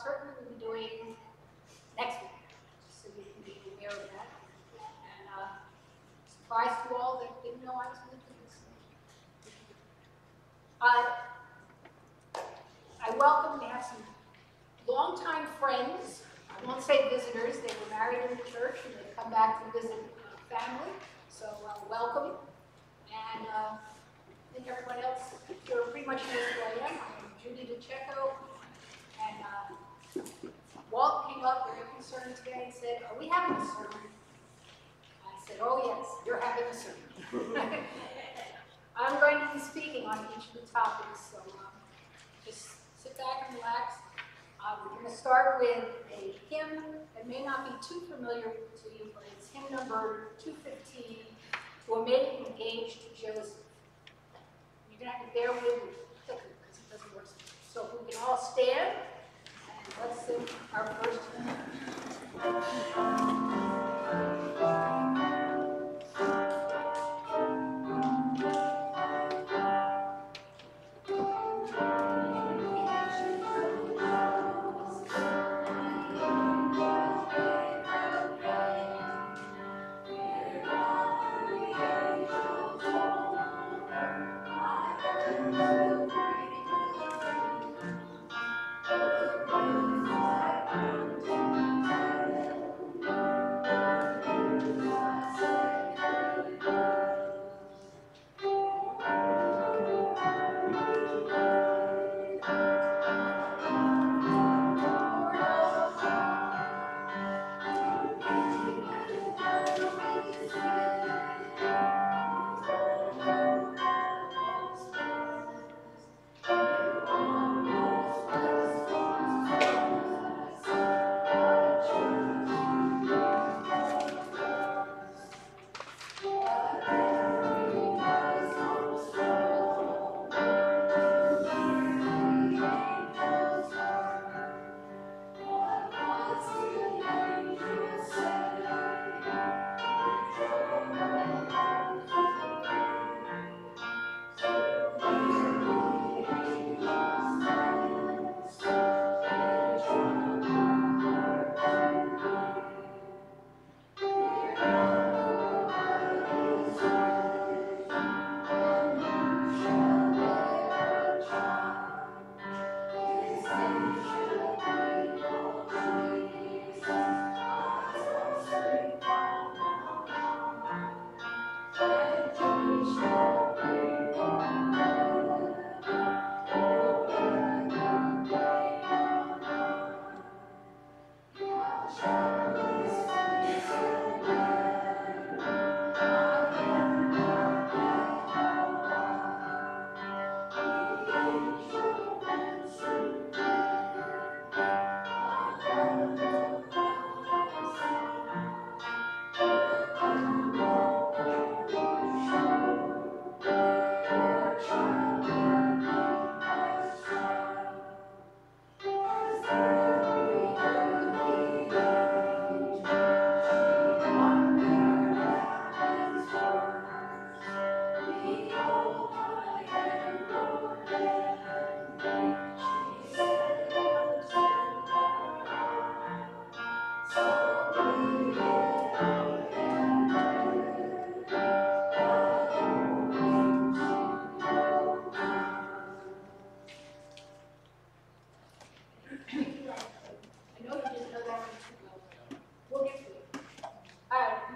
Turton will be doing next week, just so you can be aware of that. And surprise to all that didn't know I was going to do this. I welcome, we have some longtime friends. I won't say visitors, they were married in the church and they come back to visit family. So welcome. And I think everyone else here pretty much knows who I am. I'm Judy DeCecco. And Walt came up very concerned today and said, "Are we having a sermon?" I said, "Oh yes, you're having a sermon." I'm going to be speaking on each of the topics, so just sit back and relax. We're going to start with a hymn that may not be too familiar to you, but it's hymn number 215, "To a Maiden Engaged to Joseph." You're going to have to bear with me because it doesn't work. So if we can all stand, and let's sing our first hymn.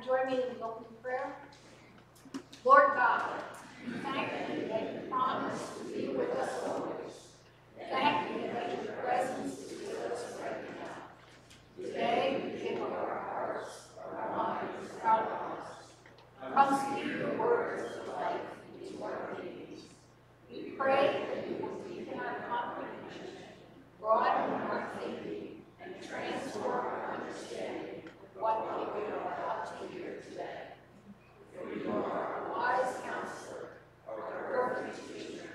Join me in the opening prayer. Lord God, thank you that you promise to be with us always. Thank you that your presence is with us right now. Today we give up our hearts, our minds, our lives. Come speak the words of life into our beings. We pray that you will deepen our comprehension, broaden our thinking, and transform our understanding of what we are about to hear today. For you are our wise counselor, our perfect teacher,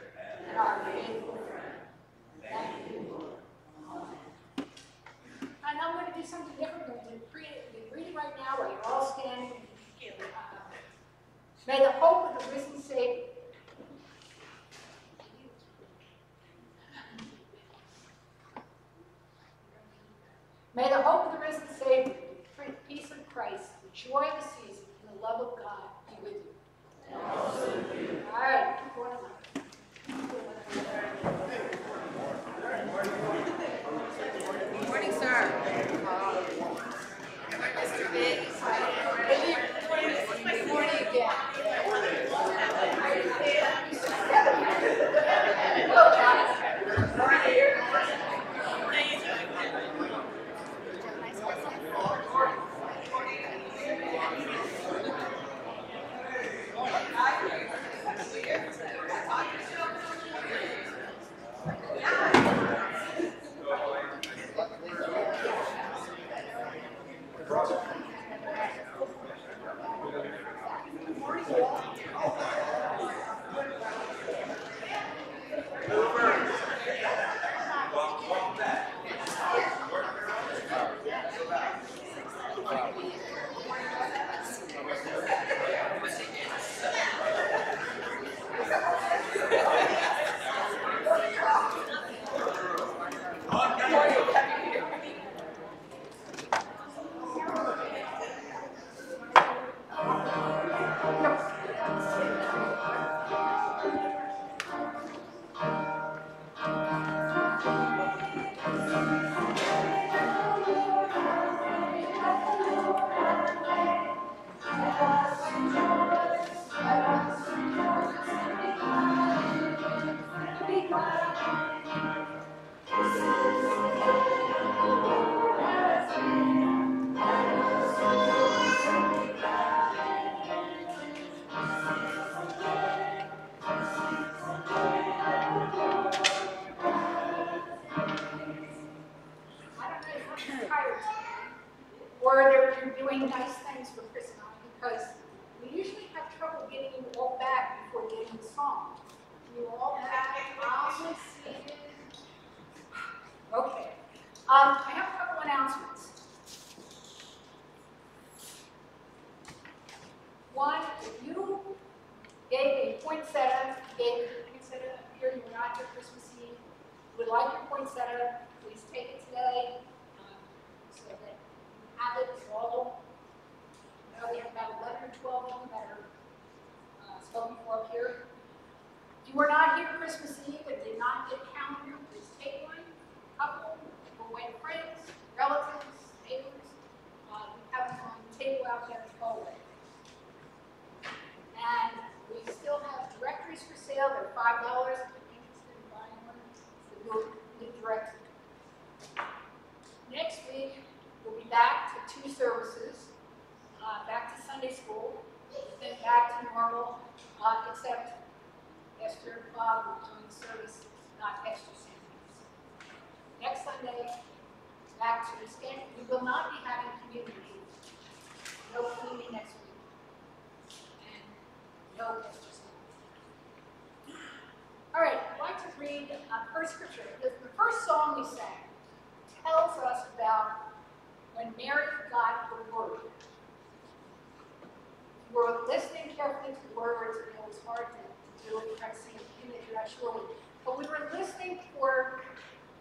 and our faithful friend. Thank you, Lord. Amen. And I'm going to do something different. I'm going to read it right now while you're all standing. May the hope of the risen Savior Enjoy the season, and the love of God be with you. And also with you. All right, keep one another. Good morning, sir. Mr. Biggs. Good morning again. Or they're doing nice things for Chris and I, because we usually have trouble getting you all back before getting the song. You all back? Okay. I have a couple announcements. One, if you gave a poinsettia, here, you were not here Christmas Eve, would like your poinsettia, please take it today, so that you have it all. We have about 11 or 12 of them that are spoken for up here. If you were not here Christmas Eve and did not get a calendar, please take one, couple, for when friends, relatives, neighbors, we have them on the table out there in the hallway. And we still have directories for sale. They're $5 if you're interested in buying one. So you'll direct. Next week, we'll be back to 2 services, back to Sunday school, then back to normal, except Esther and Bob will doing service, not extra Sundays. Next Sunday, back to the schedule. We will not be having community. No community next week. No extra Sundays. All right, I'd like to read first scripture. The first song we sang tells us about when Mary got the word. We're listening carefully to the words, and it was hard to do it, try to sing an image, you're not sure. But we were listening for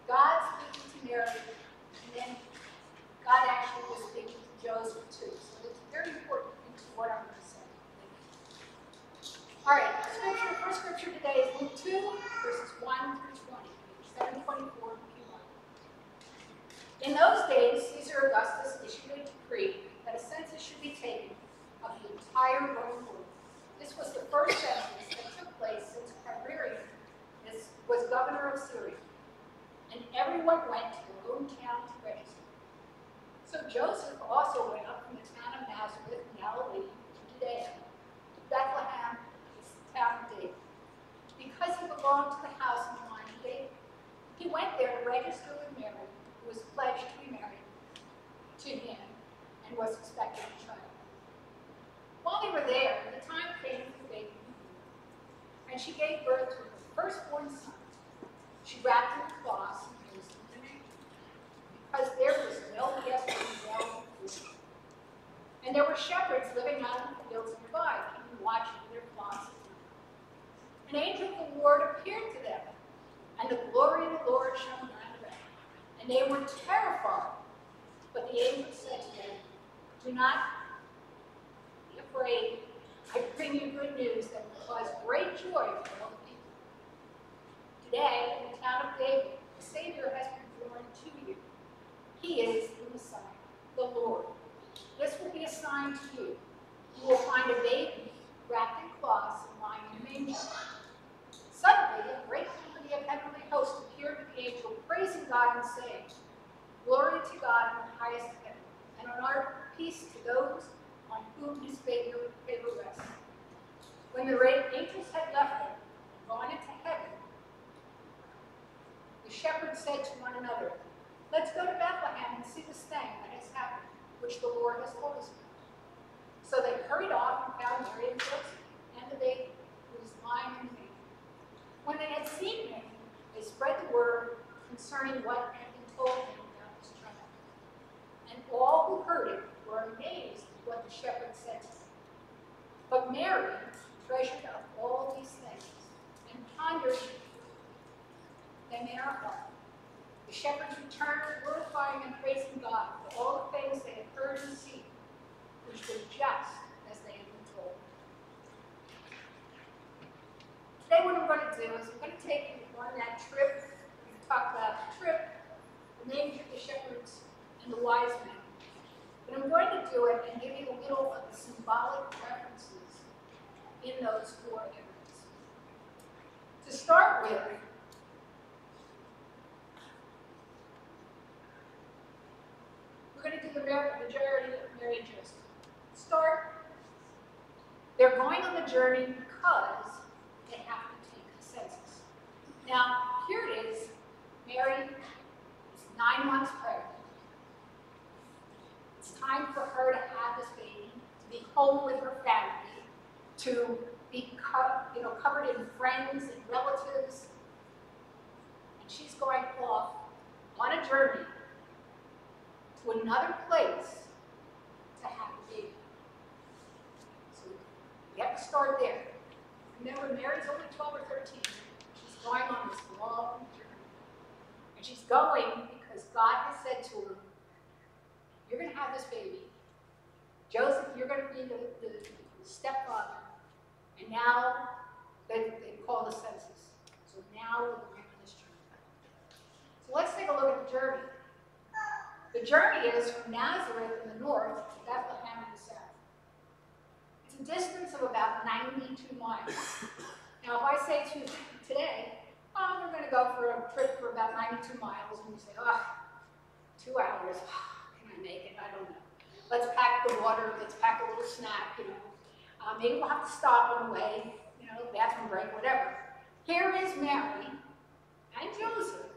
God speaking to Mary, and then God actually was speaking to Joseph too. So it's very important to what I'm going to say. All right, first scripture today is Luke 2, verses 1 through 20, 724 and Q1. In those days, Caesar Augustus issued a decree that a census should be taken of the entire Roman world. This was the first census that took place since Quirinius was governor of Syria, and everyone went to their own town to register. So Joseph also went up from the town of Nazareth in Galilee to Judea, to Bethlehem, the town of David, because he belonged to the house and line of David. He went there to register with Mary, who was pledged to be married to him and was expecting a child. While they were there, the time came for the baby to be born, and she gave birth to her firstborn son. She wrapped him in cloths and placed him in a manger, because there was no guest room available for them. And there were shepherds living out in the fields nearby, keeping watch over their flocks at night. An angel of the Lord appeared to them, and the glory of the Lord shone around them, and they were terrified. But the angel said to them, "Do not afraid. I bring you good news that will cause great joy for all the people. Today, in the town of David, the Savior has been born to you. He is the Messiah, the Lord. This will be a sign to you. You will find a baby wrapped in cloths and lying in a manger. Suddenly, a great company of heavenly hosts appeared with the angel, praising God and saying, "Glory to God in the highest heaven, and on earth peace to those on whom his favor rests." When the angels had left them and gone into heaven, the shepherds said to one another, "Let's go to Bethlehem and see this thing that has happened, which the Lord has told us about." So they hurried off and found Mary and Joseph and the baby, who was lying in the manger. When they had seen him, they spread the word concerning what had been told them about this child. And all who heard it were amazed at what the shepherds said to them. But Mary treasured up all these things and pondered them in her heart. The shepherds returned, glorifying and praising God for all the things they had heard and seen, which were just as they had been told. Today what I'm going to do is I'm going to take you on that trip. We've talked about the trip, the names of the shepherds, and the wise men. But I'm going to do it and give you a little of the symbolic references in those 4 areas. To start with, we're going to do the journey of Mary and Joseph. They're going on the journey because they have to take the census. Now, here it is. Mary is 9 months pregnant. It's time for her to have this baby, to be home with her family, to be covered in friends and relatives. And she's going off on a journey to another place to have a baby. So we have to start there. Remember, Mary's only 12 or 13. She's going on this long journey. And she's going because God has said to her, "You're going to have this baby. Joseph, you're going to be the stepfather." And now they call the census. So now we're going on this journey. So let's take a look at the journey. The journey is from Nazareth in the north to Bethlehem in the south. It's a distance of about 92 miles. Now, if I say to you today, "Oh, we're going to go for a trip for about 92 miles," and you say, "Oh, 2 hours, can I make it? I don't know. Let's pack the water, let's pack a little snack, maybe we'll have to stop on the way, bathroom break, whatever." Here is Mary and Joseph,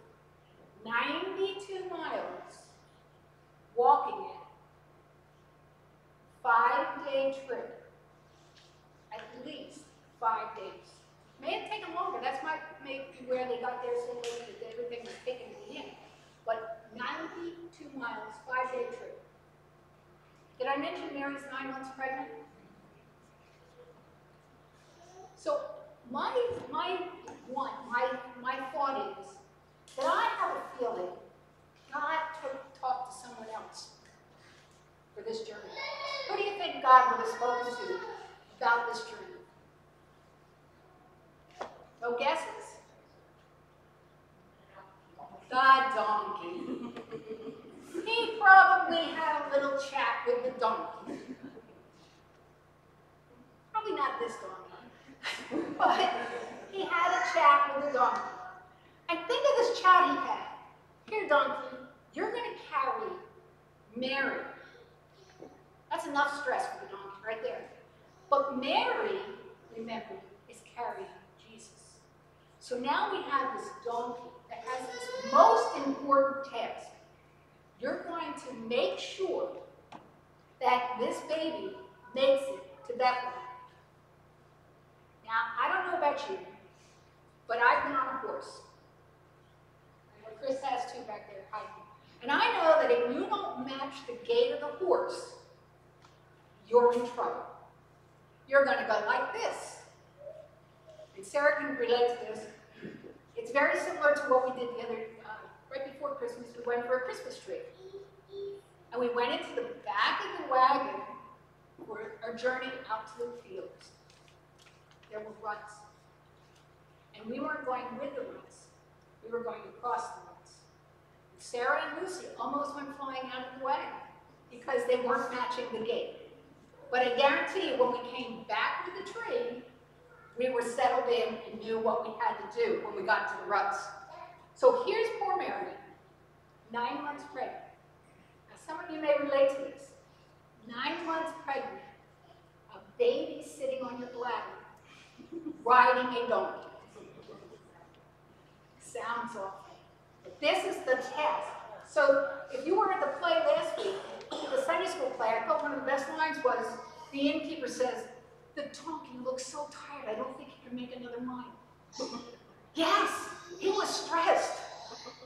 92 miles, walking it. 5-day trip. At least 5 days. May have taken longer. That's maybe where they got there so late that everything was taken in. But 92 miles, 5-day trip. Did I mention Mary's 9 months pregnant? So my thought is that I have a feeling God talked to someone else for this journey. Who do you think God would have spoken to about this journey? No guesses? The donkey. He probably had a little chat with the donkey. Probably not this donkey, but he had a chat with the donkey. And think of this chat he had. "Here, donkey, you're going to carry Mary." That's enough stress for the donkey right there. But Mary, remember, is carrying Jesus. So now we have this donkey that has this most important task. You're going to make sure that this baby makes it to Bethlehem. Now, I don't know about you, but I've been on a horse. I know Chris has too back there hiking. And I know that if you don't match the gait of the horse, you're in trouble. You're going to go like this. And Sarah can relate to this. It's very similar to what we did right before Christmas. We went for a Christmas tree. And we went into the back of the wagon for our journey out to the fields. There were ruts. And we weren't going with the ruts. We were going across the ruts. Sarah and Lucy almost went flying out of the wagon because they weren't matching the gait. But I guarantee you, when we came back with the tree, we were settled in and knew what we had to do when we got to the ruts. So here's poor Mary, 9 months pregnant. Now some of you may relate to this. 9 months pregnant, a baby sitting on your bladder, riding a donkey. Sounds awful. But this is the test. So if you were at the play last week, the Sunday school play, I thought one of the best lines was, the innkeeper says, the donkey looks so tired, I don't think he can make another mile. Yes, he was stressed.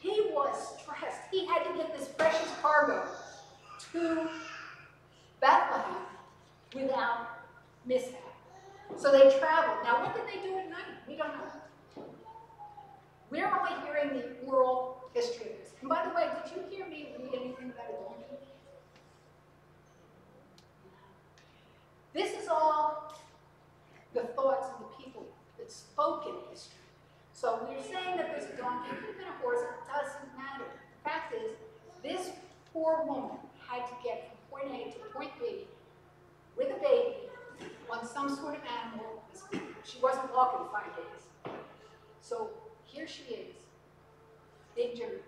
He was stressed. He had to get this precious cargo to Bethlehem without mishap. So they traveled. Now, what did they do at night? We don't know. We're only hearing the oral history of this. And by the way, did you hear me read anything about a donkey? This is all the thoughts of the people that spoke in history. So we're saying that there's a donkey, it could have been a horse, it doesn't matter. The fact is, this poor woman had to get from point A to point B with a baby on some sort of animal. She wasn't walking 5 days. So here she is, big journey.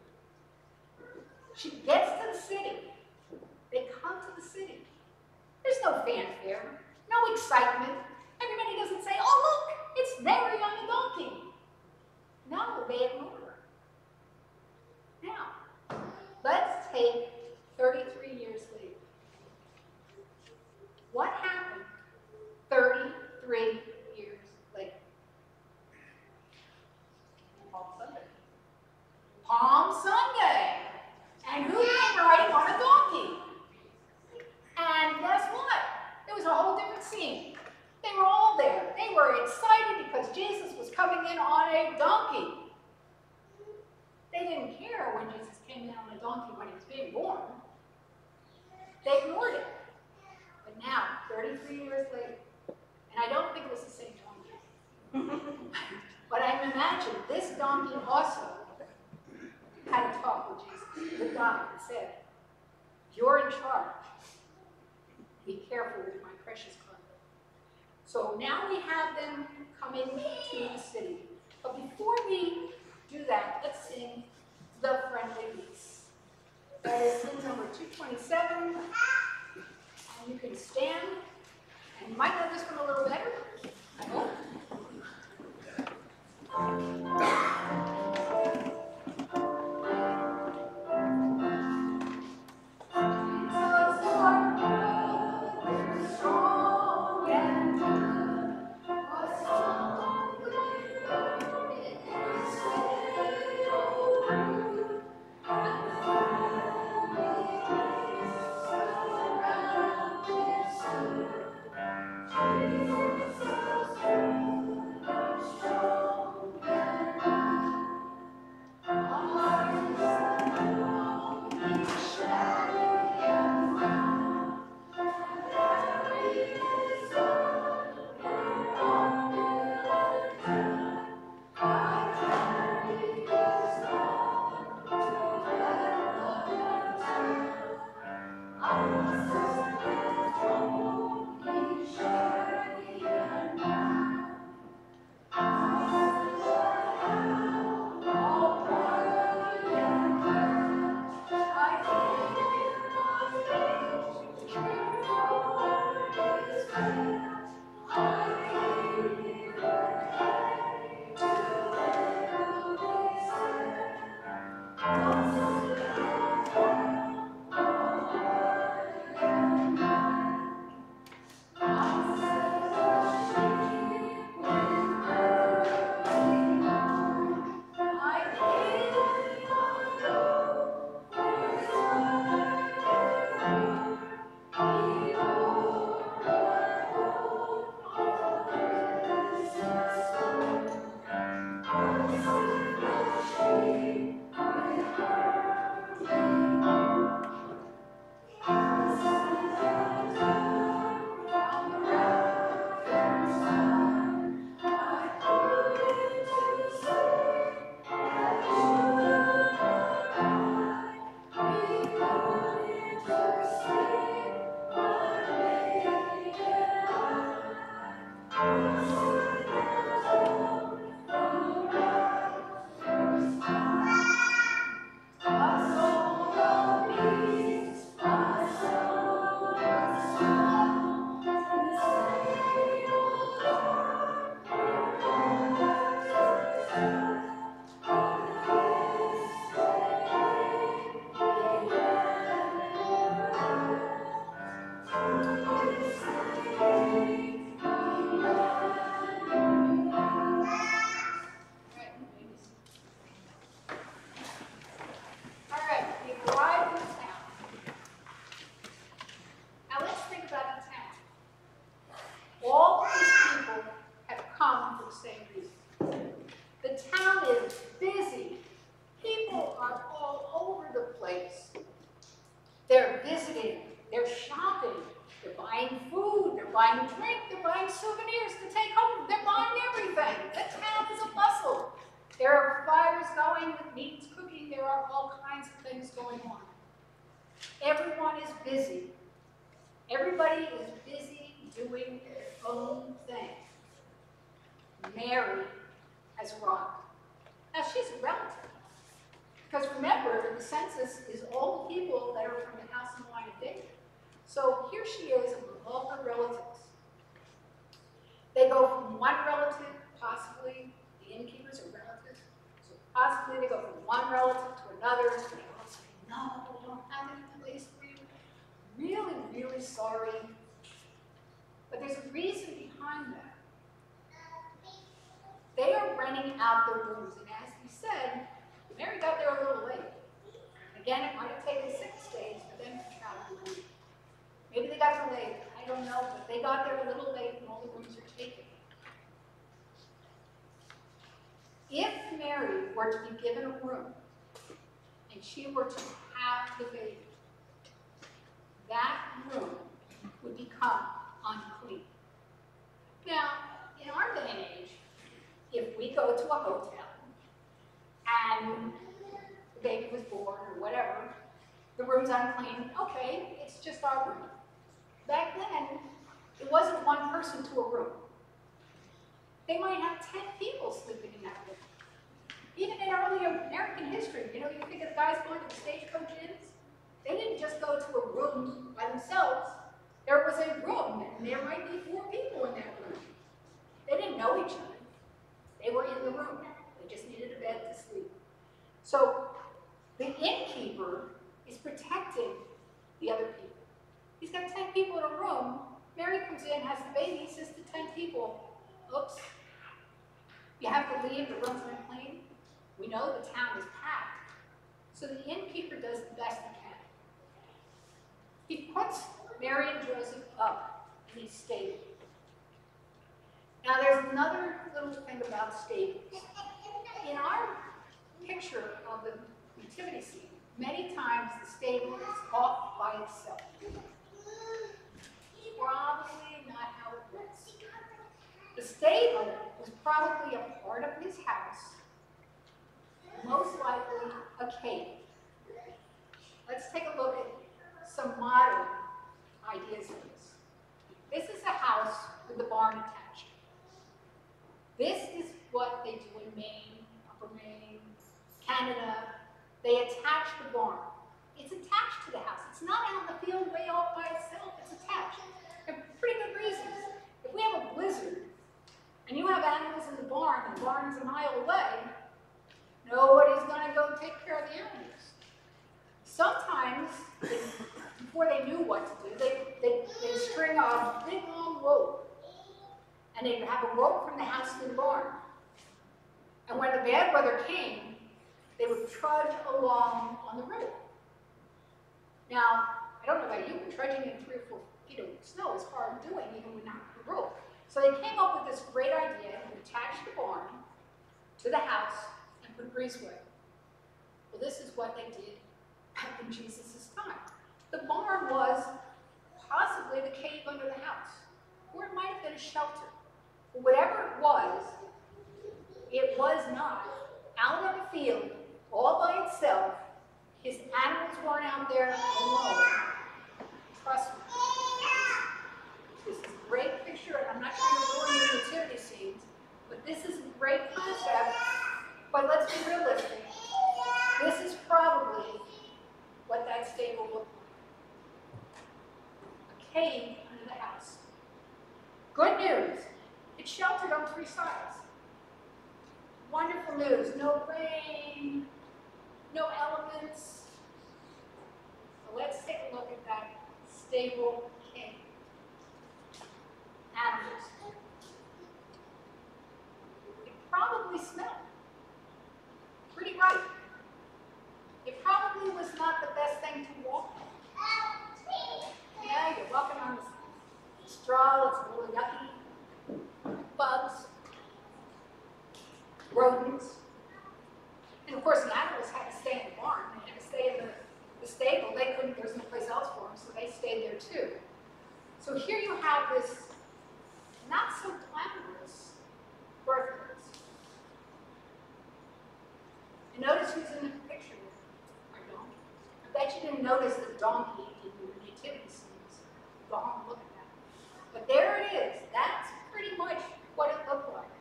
She gets to the city. They come to the city. There's no fanfare, no excitement. Everybody doesn't say, oh look, it's Mary on a donkey. No, they ignore her. Now, let's take 33 years later. What happened 33 years later? Palm Sunday. Palm Sunday. And who came riding on a donkey? And guess what? It was a whole different scene. They were all there. They were excited because Jesus was coming in on a donkey. They didn't care when Jesus came in on a donkey when he was being born. They ignored it. But now, 33 years later, and I don't think it was the same donkey, but I imagine this donkey also had a talk with Jesus, with God, and said, you're in charge. Be careful with my precious cargo. So now we have them coming to the city. But before we do that, let's sing The Friendly Beast. That is hymn number 227. And you can stand. And you might know this one a little better, I hope. buying a drink, they're buying souvenirs to take home, they're buying everything. The town is a bustle. There are fires going, meats cooking, there are all kinds of things going on. Everyone is busy. Everybody is busy doing their own thing. Mary has arrived. Now she's a relative. Because remember, the census is all the people that are from the house and line of David. So here she is with all her relatives. They go from one relative, possibly the innkeepers are relatives, so possibly they go from one relative to another, and they all say, no, we don't have any place for you. Really, really sorry. But there's a reason behind that. They are renting out their rooms, and as we said, Mary got there a little late. Again, it might have taken 6 days for them to travel around. Maybe they got there late, I don't know, but they got there a little late and all the rooms are taken. If Mary were to be given a room and she were to have the baby, that room would become unclean. Now, in our day and age, if we go to a hotel and the baby was born or whatever, the room's unclean, okay, it's just our room. Back then, it wasn't one person to a room. They might have 10 people sleeping in that room. Even in early American history, you know, you think of the guys going to the stagecoach inns, they didn't just go to a room by themselves. There was a room, and there might be 4 people in that room. They didn't know each other. They were in the room. They just needed a bed to sleep. So the innkeeper is protecting the other people. He's got 10 people in a room. Mary comes in, has the baby, says to 10 people, oops, you have to leave, the room's unclean. We know the town is packed. So the innkeeper does the best he can. He puts Mary and Joseph up in these stables. Now there's another little thing about stables. In our picture of the nativity scene, many times the stable is off by itself. Probably not how it works. The stable was probably a part of his house, most likely a cave. Let's take a look at some modern ideas of this. This is a house with a barn attached. This is what they do in Maine, Upper Maine, Canada. They attach the barn. It's attached to the house. It's not out in the field way off by itself. It's attached. For pretty good reasons. If we have a blizzard and you have animals in the barn and the barn's a mile away, nobody's going to go take care of the animals. Sometimes, before they knew what to do, they'd string a big long rope. And they'd have a rope from the house to the barn. And when the bad weather came, they would trudge along on the road. Now, I don't know about you, but trudging in 3 or 4 feet of snow is hard doing, even without the rope. So they came up with this great idea to attach the barn to the house and put breezeway. Well, this is what they did back in Jesus' time. The barn was possibly the cave under the house, or it might have been a shelter. But whatever it was not out on the field all by itself. His animals weren't out there alone. Trust me. This is a great picture, and I'm not trying to ruin your nativity scenes, but this is a great concept. But let's be realistic. This is probably what that stable looked like. A cave under the house. Good news. It's sheltered on 3 sides. Wonderful news. No rain, no elements. So let's take a look at that stable cave. Animals. It probably smelled pretty right. It probably was not the best thing to walk on. Yeah, you're walking on straw, it's a little yucky. Bugs. Rodents. And of course the animals had to stay in the barn. They had to stay in the stable. They couldn't, there's no place else for them, so they stayed there too. So here you have this not so glamorous birthdays. And notice who's in the picture with our donkey. I bet you didn't notice the donkey in your nativity scenes. Go home and look at that. But there it is. That's pretty much what it looked like.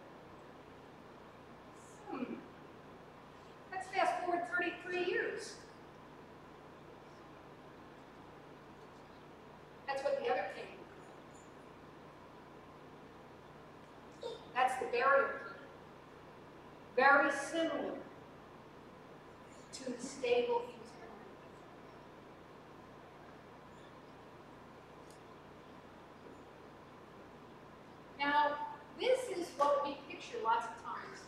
Let's fast forward 33 years. That's what the other king did. That's the burial plot. Very similar to the stable he was born in. Now, this is what we picture lots of times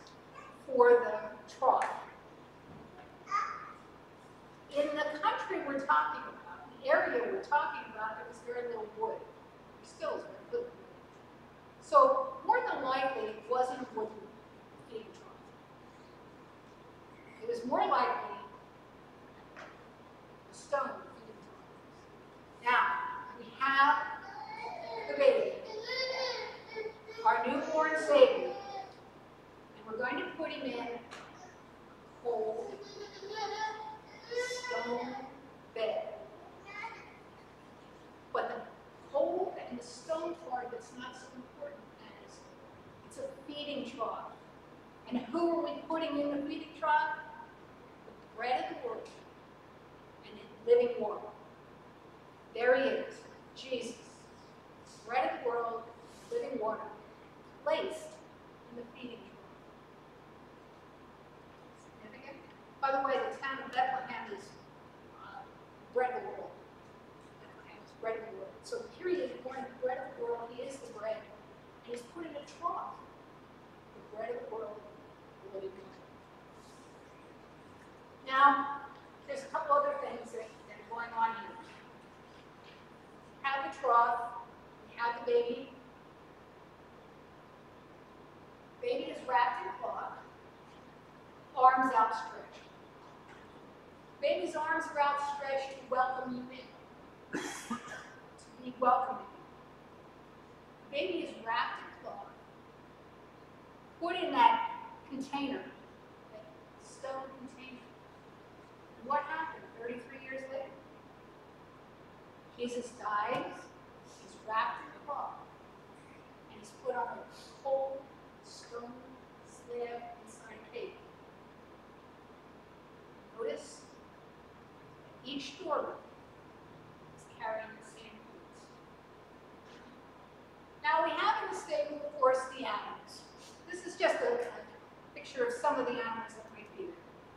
for the trough. In the country we're talking about, the area we're talking about, there was very little wood. There still is very little wood. So more than likely, it wasn't a wooden feeding trough. It was more likely a stone feeding trough. Now, we have the baby, our newborn Savior, and we're going to put him in a cold stone bed. But the cold and the stone part that's not so important as it's a feeding trough. And who are we putting in the feeding trough? The bread of the world and in living water. There he is, Jesus, bread of the world, living water, placed in the feeding trough. Significant? By the way, the town of Bethlehem is bread of the world. Bethlehem is bread of the world. So here he is born the bread of the world. He is the bread. And he's put in a trough. The bread of the world, the living water. Now, there's a couple other things that are going on here. We have the trough. We have the baby. Baby is wrapped in cloth, arms outstretched. Baby's arms are outstretched to welcome you in, to be welcoming. Baby is wrapped in cloth, put in that container, that stone container. And what happened 33 years later? Jesus dies, he's wrapped in cloth, and he's put on a cold stone slab inside a cave. Notice each doorway is carrying the same foods. Now we have in the stable, of course, the animals. This is just a picture of some of the animals that might be there.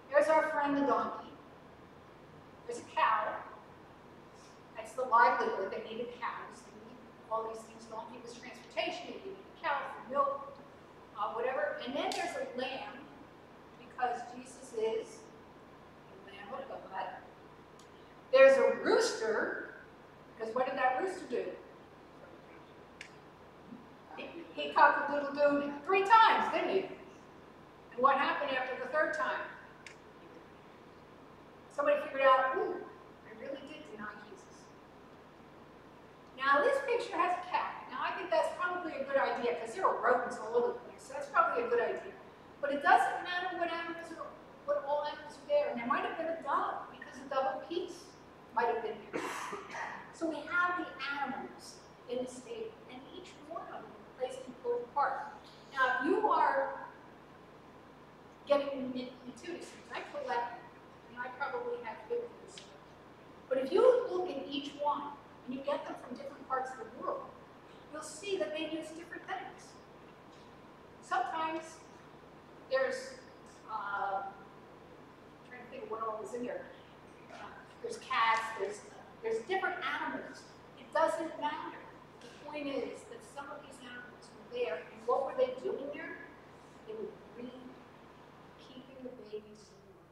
There's our friend the donkey. There's a cow. That's the livelihood. They needed cows. They needed all these things. Donkey was transportation. They needed a cow for milk, whatever. And then there's a lamb, because Jesus is the Lamb of God. There's a rooster, because what did that rooster do? He cock-a-doodle-dooed 3 times, didn't he? And what happened after the 3rd time? Somebody figured out, ooh, I really did deny Jesus. Now this picture has a cat. Now I think that's probably a good idea, because there are rodents all over the place, so that's probably a good idea. But it doesn't matter what all animals are there. And there might have been a dove, because a double piece might have been there. So we have the animals in the stable, and each one of them plays an important part. Now, if you are getting nativity scenes, I collect, and I probably have 50 or so. But if you look at each one, and you get them from different parts of the world, you'll see that they use different things. Sometimes there's, I'm trying to think of what all is in here. There's cats, there's different animals. It doesn't matter. The point is that some of these animals were there, and what were they doing there? They were keeping the babies warm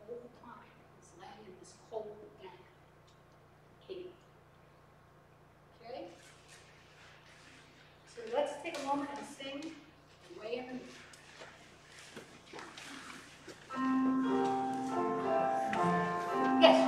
the whole time. It's laying in this cold, damp cave. Okay? So let's take a moment and sing Away in the Moon. Yes.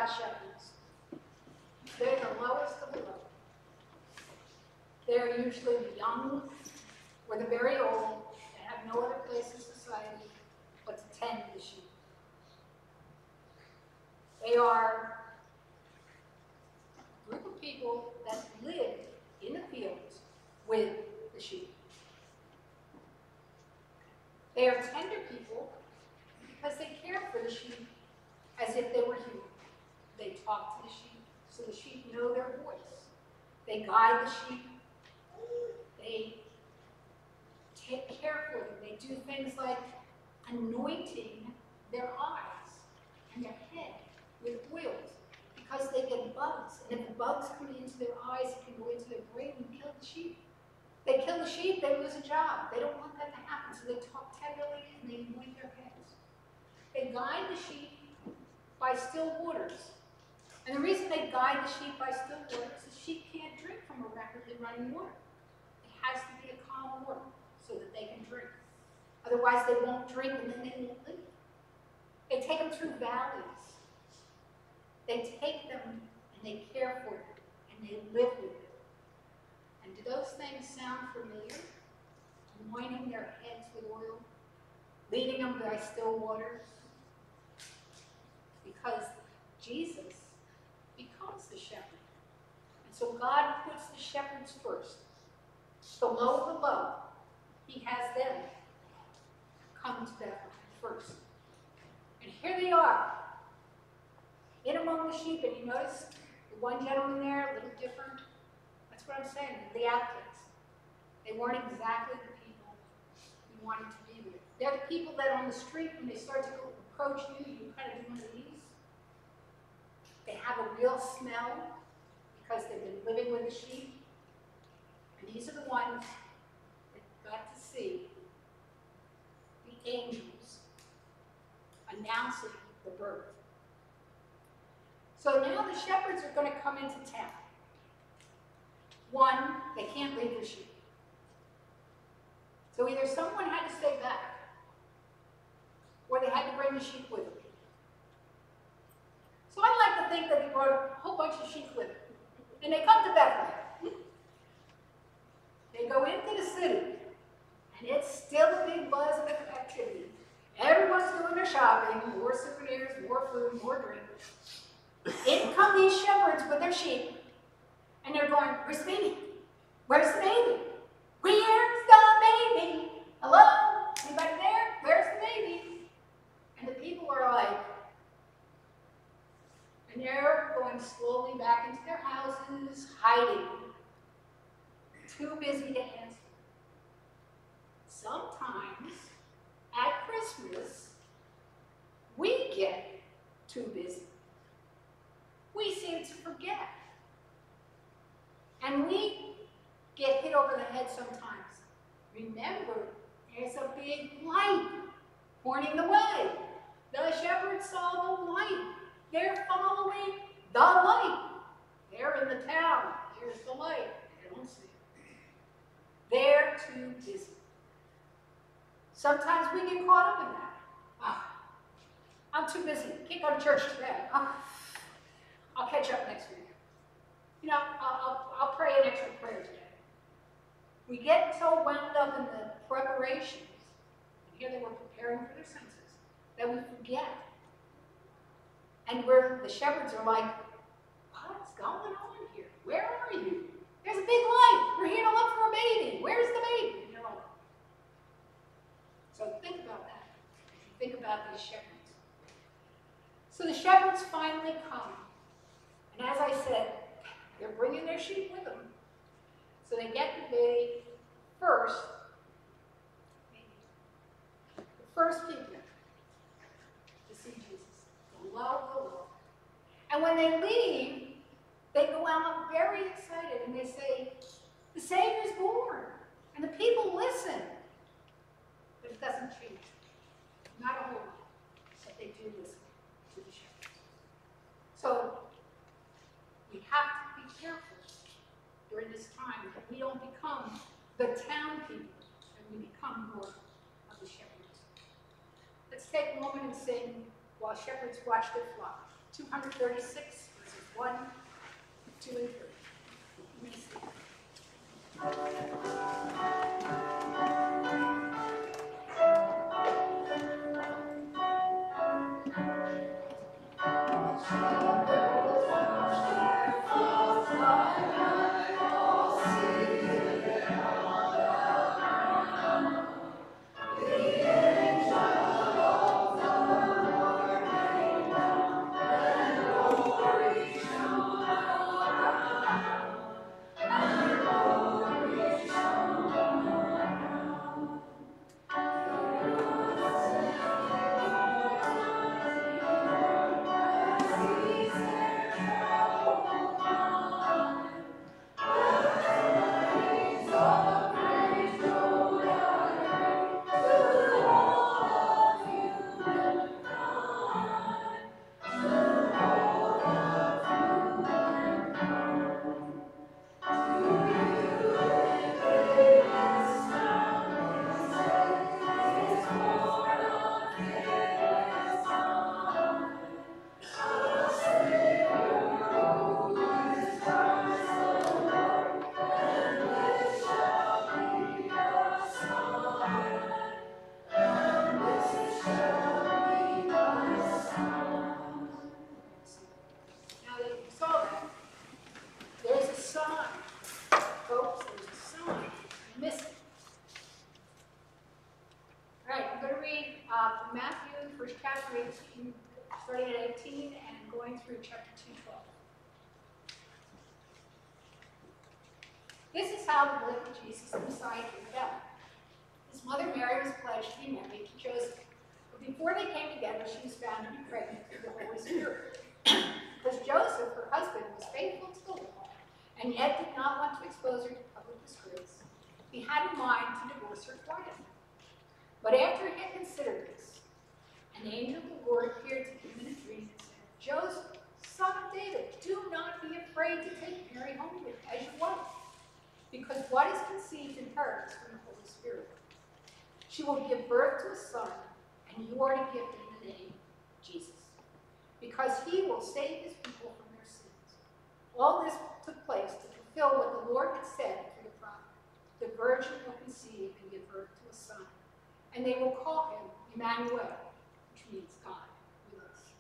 about shepherds. They're the lowest of the low. They're usually the young or the very old that have no other place in society but to tend the sheep. They are a group of people that live in the fields with the sheep. They are tender people because they care for the sheep as if they were human. They talk to the sheep so the sheep know their voice. They guide the sheep. They take care for them. They do things like anointing their eyes and their head with oils because they get bugs. And if the bugs come into their eyes, it can go into their brain and kill the sheep. They kill the sheep, they lose a job. They don't want that to happen, so they talk tenderly and they anoint their heads. They guide the sheep by still waters. And the reason they guide the sheep by still waters is the sheep can't drink from a rapidly running water. It has to be a calm water so that they can drink. Otherwise, they won't drink and then they won't live. They take them through valleys. They take them and they care for them and they live with them. And do those things sound familiar? Anointing their heads with oil, leading them by still waters. Because Jesus becomes the shepherd. And so God puts the shepherds first. The low of the low. He has them come to Bethlehem first. And here they are, in among the sheep. And you notice the one gentleman there, a little different. That's what I'm saying, the outfits. They weren't exactly the people you wanted to be with. They're the people that on the street, when they start to approach you, you kind of do one of these. They have a real smell because they've been living with the sheep. And these are the ones that got to see the angels announcing the birth. So now the shepherds are going to come into town. One, they can't leave the sheep. So either someone had to stay back, or they had to bring the sheep with them. So I like to think that they brought a whole bunch of sheep with them. And they come to Bethlehem. They go into the city, and it's still a big buzz of activity. Everyone's doing their shopping, more souvenirs, more food, more drink. In come these shepherds with their sheep, and they're going, "Where's the baby? Where's the baby? Where's the baby? Hello? Anybody there? Where's the baby?" And the people are like, and they're going slowly back into their houses, hiding, too busy to answer. Sometimes, at Christmas, we get too busy. We seem to forget. And we get hit over the head sometimes. Remember, there's a big light pointing the way. The shepherds saw the light. They're following the light. They're in the town. Here's the light. They don't see it. They're too busy. Sometimes we get caught up in that. Oh, I'm too busy. Can't go to church today. Oh, I'll catch up next week. You know, I'll pray an extra prayer today. We get so wound up in the preparations, and here they were preparing for their census, that we forget. And the shepherds are like, "What's going on here? Where are you? There's a big light. We're here to look for a baby. Where's the baby?" And you're like, so think about that. Think about these shepherds. So the shepherds finally come. And as I said, they're bringing their sheep with them. So they get to be the first people to see Jesus. The low of the low. And when they leave, they go out very excited and they say, "The Savior's born." And the people listen. But it doesn't change. Not a whole lot. But they do listen to the shepherds. So we have to be careful during this time that we don't become the town people and we become more of the shepherds. Let's take a moment and sing "While Shepherds Watch Their Flock." 236, verses 1, 2, and 3. You may see. Now that you saw that, there's a sign, folks, there's a sign missing. All right, I'm going to read from Matthew, first chapter 18, starting at 18 and going through chapter 2:12. This is how the birth of Jesus the Messiah came about. His mother Mary was pledged to be married to Joseph. But before they came together, she was found to be pregnant through the Holy Spirit. Because Joseph, her husband, was faithful to the law, and yet did not want to expose her to public disgrace, he had in mind to divorce her quietly. But after he had considered this, an angel of the Lord appeared to him in a dream and said, Joseph, son of David, do not be afraid to take Mary home with as your wife, because what is conceived in her is from the Holy Spirit. She will give birth to a son, and you are to give him the name Jesus, because he will save his people from their sins. All this took place to fulfill what the Lord had said through the prophet. The virgin will conceive and give birth to a son, and they will call him Emmanuel, which means God with us.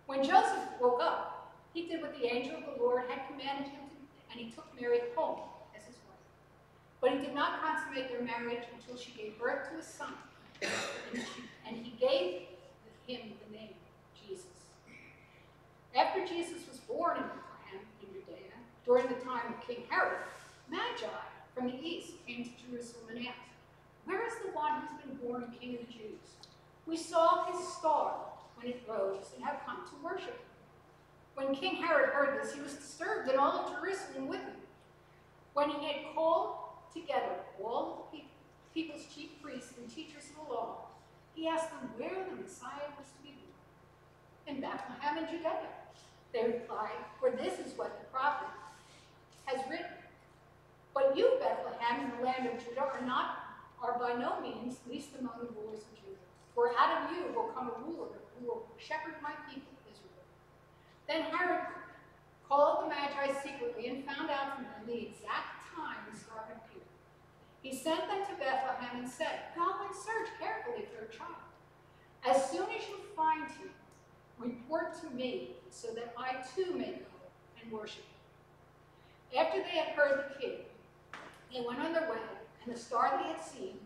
When Joseph woke up, he did what the angel of the Lord had commanded him to, and he took Mary home as his wife. But he did not consummate their marriage until she gave birth to a son, and he gave him the name Jesus. After Jesus was born in Bethlehem in Judea, during the time of King Herod, Magi from the east came to Jerusalem and asked, where is the one who's been born King of the Jews? We saw his star when it rose and have come to worship him. When King Herod heard this, he was disturbed, and all of Jerusalem with him. When he had called together all the people's chief priests and teachers of the law, he asked them where the Messiah was to be born. In Bethlehem in Judea. They replied, for this is what the prophet has written. But you, Bethlehem, in the land of Judah, are by no means least among the rulers of Judah. For out of you will come a ruler who will shepherd my people Israel. Then Herod called the Magi secretly and found out from them the exact time the star had appeared. He sent them to Bethlehem and said, go and search carefully for a child. As soon as you find him, report to me, so that I too may go and worship him. After they had heard the king, they went on their way, and the star they had seen,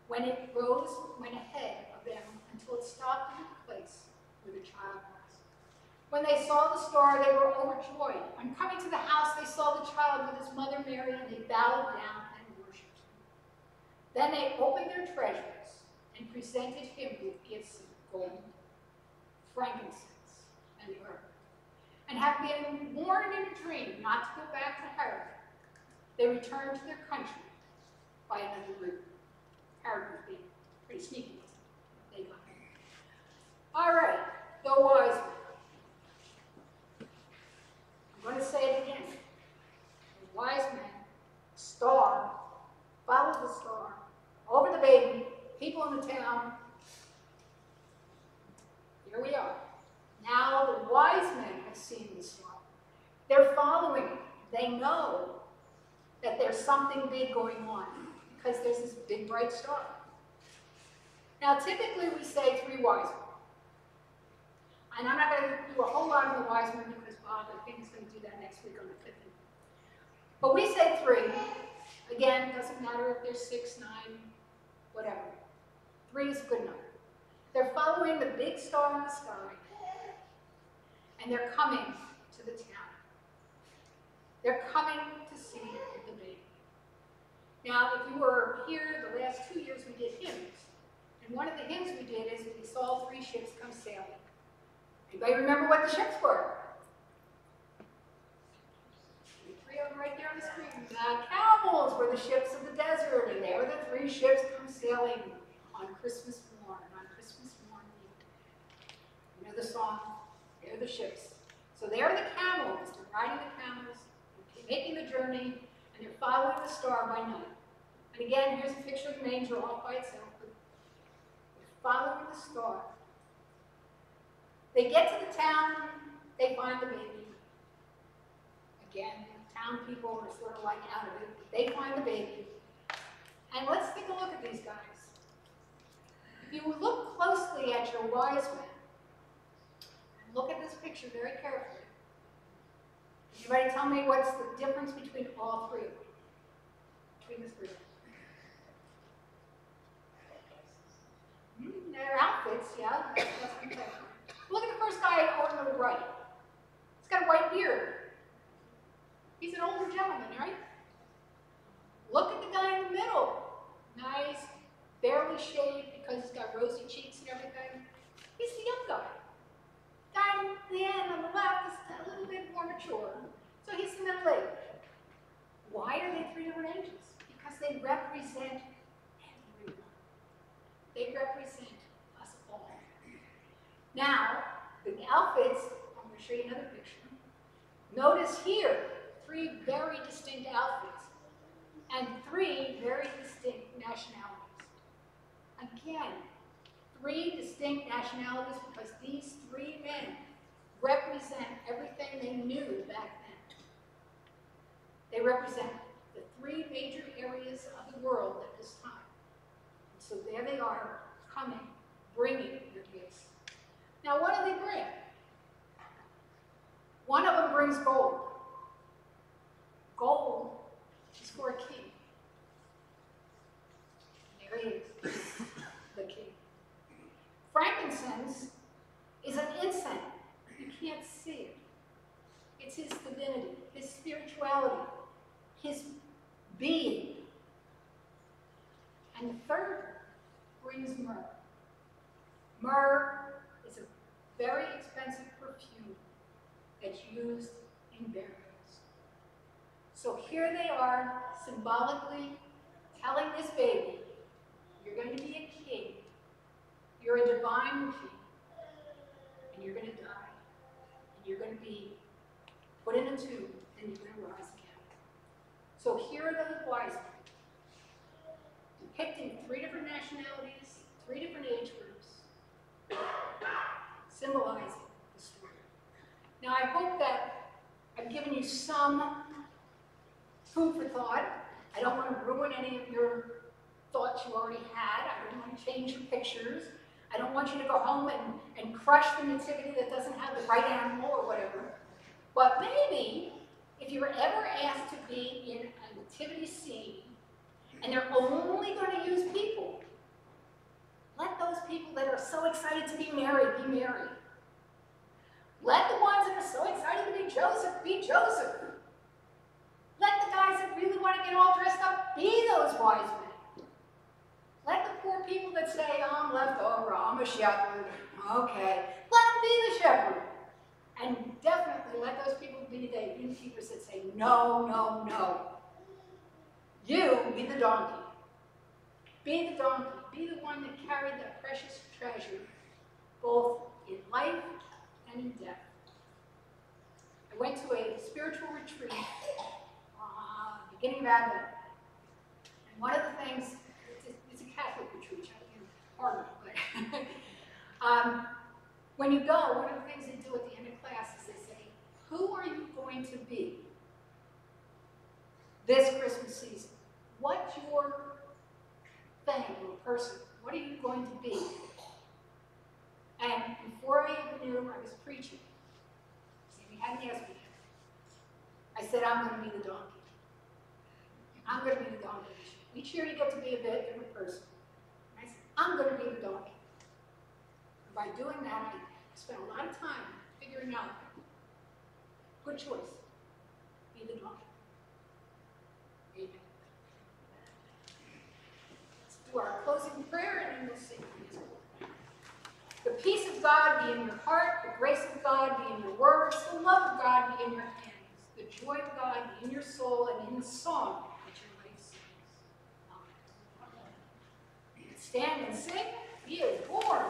when it rose, went ahead of them until it stopped in the place where the child was. When they saw the star, they were overjoyed. On coming to the house, they saw the child with his mother Mary, and they bowed down and worshipped him. Then they opened their treasures and presented him with gifts of gold, frankincense, and myrrh. And having been warned in a dream not to go back to Herod, they returned to their country by another route. Herod was being pretty sneaky, wasn't he? They got him. All right, the wise men. I'm going to say it again. The wise men, star, followed the star, over the baby, people in the town. Here we are. Now following it. They know that there's something big going on because there's this big bright star. Now, typically we say 3 wise men. And I'm not going to do a whole lot on the wise men because Bob, I think, is going to do that next week on the 5th. But we say 3. Again, it doesn't matter if there's 6, 9, whatever. 3 is a good number. They're following the big star in the sky, and they're coming to the town. They're coming to see the baby. Now, if you were here the last 2 years, we did hymns. And one of the hymns we did is we saw 3 ships come sailing. Anybody remember what the ships were? 3 of them right there on the screen. The camels were the ships of the desert, and there were the 3 ships come sailing on Christmas morn, on Christmas morning. You know the song? They're the ships. So they're the camels. They're riding the camels, they're making the journey, and they're following the star by night. And again, here's a picture of the manger off by itself. But they're following the star. They get to the town, they find the baby. Again, the town people are sort of like out of it, but they find the baby. And let's take a look at these guys. If you look closely at your wise men, and look at this picture very carefully, anybody tell me what's the difference between all 3 of them? Between this group? Their outfits, yeah. That's what I'm saying. Look at the first guy over to the right. He's got a white beard. He's an older gentleman, right? Look at the guy in the middle. Nice, barely shaved because he's got rosy cheeks and everything. He's the young guy. Guy at the end on the left is a little bit more mature. So he's the middle age. Why are they 3 different ages? Because they represent everyone. They represent us all. Now, the outfits, I'm going to show you another picture. Notice here, 3 very distinct outfits and 3 very distinct nationalities. Again, 3 distinct nationalities because these 3 men represent everything they knew back then. They represent the 3 major areas of the world at this time. And so there they are, coming, bringing their gifts. Now, what do they bring? One of them brings gold. Gold is for a king. There he is, the king. Frankincense is an incense. You can't see it. It's his divinity, his spirituality, his being. And the third brings myrrh. Myrrh is a very expensive perfume that's used in burials. So here they are, symbolically telling this baby, you're going to be a king. You're a divine king. And you're going to die. And you're going to be put in a tomb, and you're going to rise again. So here are those wise men, depicting 3 different nationalities, 3 different age groups, symbolizing the story. Now, I hope that I've given you some food for thought. I don't want to ruin any of your thoughts you already had. I don't want to change your pictures. I don't want you to go home and crush the nativity that doesn't have the right animal or whatever. But maybe, if you were ever asked to be in a nativity scene, and they're only going to use people, let those people that are so excited to be married, be married. Let the ones that are so excited to be Joseph. Let the guys that really want to get all dressed up be those wise men. Let the poor people that say, I'm left over, I'm a shepherd, okay. Let them be the shepherd. And definitely let those people be the innkeepers that say, no, no, no. You be the donkey. Be the donkey. Be the one that carried that precious treasure, both in life and in death. I went to a spiritual retreat, beginning of Advent. And one of the things, it's a Catholic retreat, harder, but when you go, one of the things they do at the end of class is they say, who are you going to be this Christmas season. What's your thing or person? What are you going to be? And before I even knew I was preaching, Amy hadn't asked me yet, I said, I'm going to be the donkey. I'm going to be the donkey. Each year you get to be a bit different person. I said, I'm going to be the donkey. And by doing that, I spent a lot of time figuring out, good choice, be the donkey. Amen. Let's do our closing prayer and then we'll sing. The peace of God be in your heart, the grace of God be in your words, the love of God be in your hands, the joy of God be in your soul and in the song that your life sings. Amen. Stand and sing, He is born.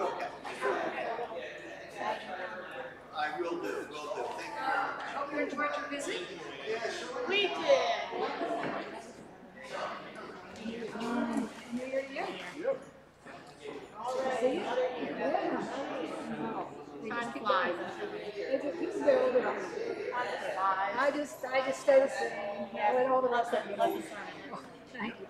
Okay. I will do. Thank you very much. Hope you enjoyed your visit. We did. New Year to you. Yep. See you. Yeah. Time flies. It's a piece build. I just stayed the same. I let all the rest of you. Thank you.